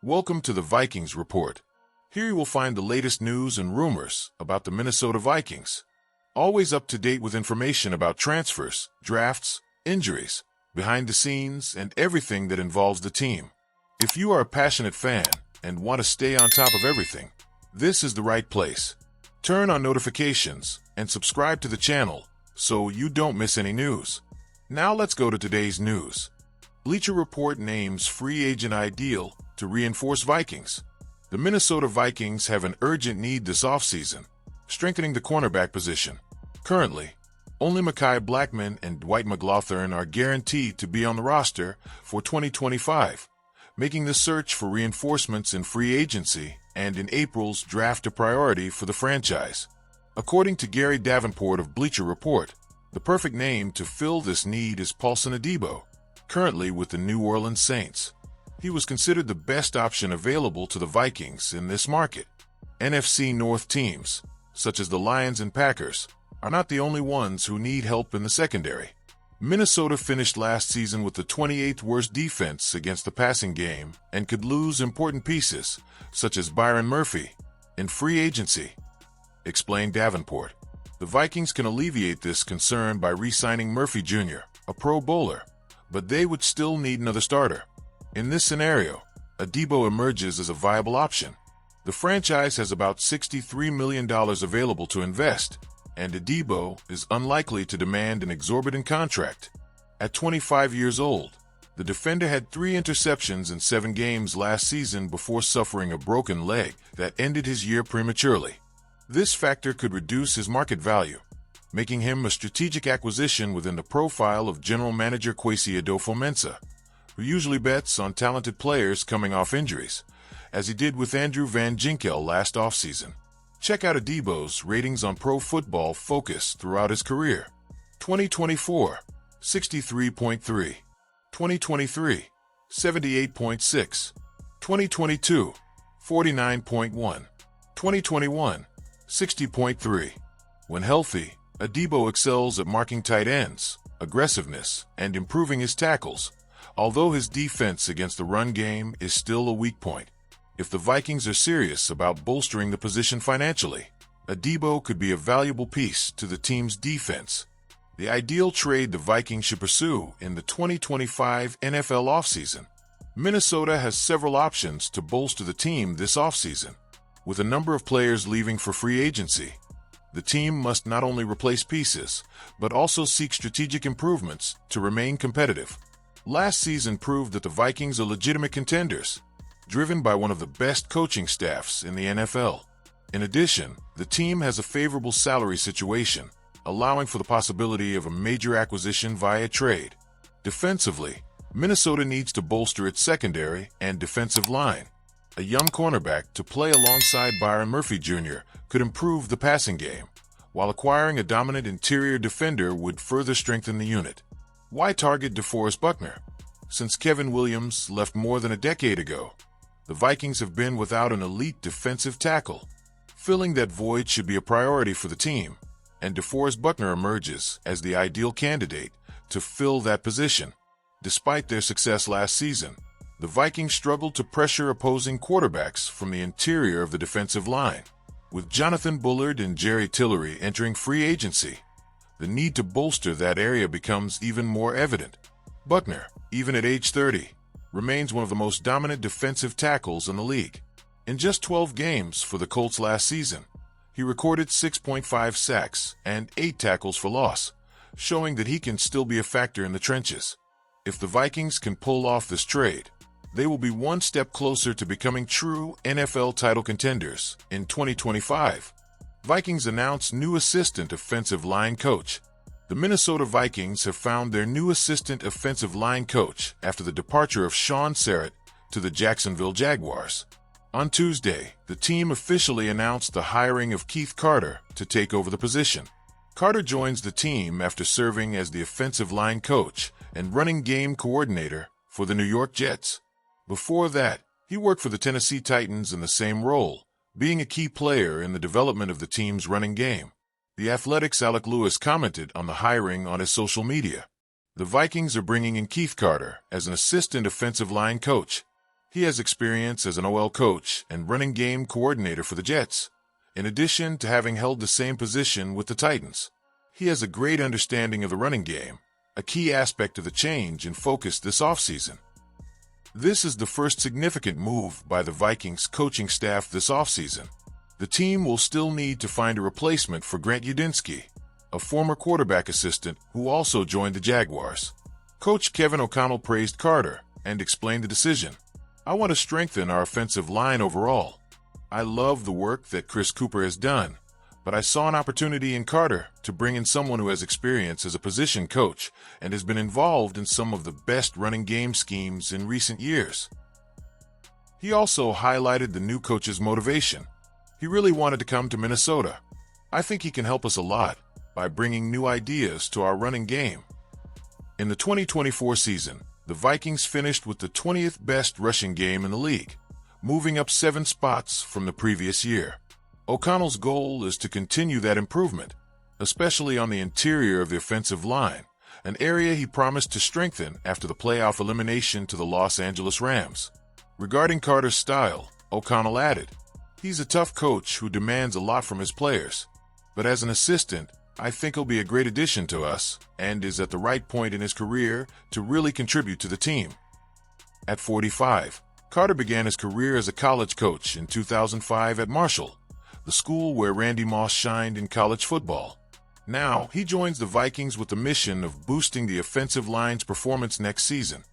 Welcome to the Vikings Report. Here you will find the latest news and rumors about the Minnesota Vikings. Always up to date with information about transfers, drafts, injuries, behind the scenes, and everything that involves the team. If you are a passionate fan and want to stay on top of everything, this is the right place. Turn on notifications and subscribe to the channel so you don't miss any news. Now let's go to today's news. Bleacher Report names free agent ideal to reinforce Vikings. The Minnesota Vikings have an urgent need this offseason, strengthening the cornerback position. Currently, only Mekhi Blackmon and Dwight McGlothern are guaranteed to be on the roster for 2025, making the search for reinforcements in free agency and in April's draft a priority for the franchise. According to Gary Davenport of Bleacher Report, the perfect name to fill this need is Paulson Adebo, currently with the New Orleans Saints. He was considered the best option available to the Vikings in this market. NFC North teams, such as the Lions and Packers, are not the only ones who need help in the secondary. Minnesota finished last season with the 28th worst defense against the passing game and could lose important pieces, such as Byron Murphy, in free agency, explained Davenport. The Vikings can alleviate this concern by re-signing Murphy Jr., a Pro Bowler, but they would still need another starter. In this scenario, Adebo emerges as a viable option. The franchise has about $63 million available to invest, and Adebo is unlikely to demand an exorbitant contract. At 25 years old, the defender had 3 interceptions in 7 games last season before suffering a broken leg that ended his year prematurely. This factor could reduce his market value, making him a strategic acquisition within the profile of General Manager Kwesi Adofo-Mensah, who usually bets on talented players coming off injuries, as he did with Andrew Van Ginkel last offseason. Check out Adebo's ratings on Pro Football Focus throughout his career. 2024, 63.3. 2023, 78.6. 2022, 49.1. 2021, 60.3. When healthy, Adebo excels at marking tight ends, aggressiveness, and improving his tackles, although his defense against the run game is still a weak point. If the Vikings are serious about bolstering the position financially, Adebo could be a valuable piece to the team's defense. The ideal trade the Vikings should pursue in the 2025 NFL offseason. Minnesota has several options to bolster the team this offseason. With a number of players leaving for free agency, the team must not only replace pieces, but also seek strategic improvements to remain competitive. Last season proved that the Vikings are legitimate contenders, driven by one of the best coaching staffs in the NFL. In addition, the team has a favorable salary situation, allowing for the possibility of a major acquisition via trade. Defensively, Minnesota needs to bolster its secondary and defensive line. A young cornerback to play alongside Byron Murphy Jr. could improve the passing game, while acquiring a dominant interior defender would further strengthen the unit. Why target DeForest Buckner? Since Kevin Williams left more than a decade ago, the Vikings have been without an elite defensive tackle. Filling that void should be a priority for the team, and DeForest Buckner emerges as the ideal candidate to fill that position. Despite their success last season, the Vikings struggled to pressure opposing quarterbacks from the interior of the defensive line. With Jonathan Bullard and Jerry Tillery entering free agency, the need to bolster that area becomes even more evident. Buckner, even at age 30, remains one of the most dominant defensive tackles in the league. In just 12 games for the Colts last season, he recorded 6.5 sacks and 8 tackles for loss, showing that he can still be a factor in the trenches. If the Vikings can pull off this trade, they will be one step closer to becoming true NFL title contenders in 2025. Vikings announced new assistant offensive line coach. The Minnesota Vikings have found their new assistant offensive line coach after the departure of Sean Sarrett to the Jacksonville Jaguars. On Tuesday, the team officially announced the hiring of Keith Carter to take over the position. Carter joins the team after serving as the offensive line coach and running game coordinator for the New York Jets. Before that, he worked for the Tennessee Titans in the same role, being a key player in the development of the team's running game. The Athletic's Alec Lewis commented on the hiring on his social media. The Vikings are bringing in Keith Carter as an assistant offensive line coach. He has experience as an OL coach and running game coordinator for the Jets, in addition to having held the same position with the Titans. He has a great understanding of the running game, a key aspect of the change in focus this offseason. This is the first significant move by the Vikings coaching staff this offseason. The team will still need to find a replacement for Grant Udinski, a former quarterback assistant who also joined the Jaguars. Coach Kevin O'Connell praised Carter and explained the decision. "I want to strengthen our offensive line overall. I love the work that Chris Cooper has done, but I saw an opportunity in Carter to bring in someone who has experience as a position coach and has been involved in some of the best running game schemes in recent years." He also highlighted the new coach's motivation. He really wanted to come to Minnesota. "I think he can help us a lot by bringing new ideas to our running game." In the 2024 season, the Vikings finished with the 20th best rushing game in the league, moving up 7 spots from the previous year. O'Connell's goal is to continue that improvement, especially on the interior of the offensive line, an area he promised to strengthen after the playoff elimination to the Los Angeles Rams. Regarding Carter's style, O'Connell added, "He's a tough coach who demands a lot from his players, but as an assistant, I think he'll be a great addition to us and is at the right point in his career to really contribute to the team." At 45, Carter began his career as a college coach in 2005 at Marshall, the school where Randy Moss shined in college football. Now, he joins the Vikings with the mission of boosting the offensive line's performance next season.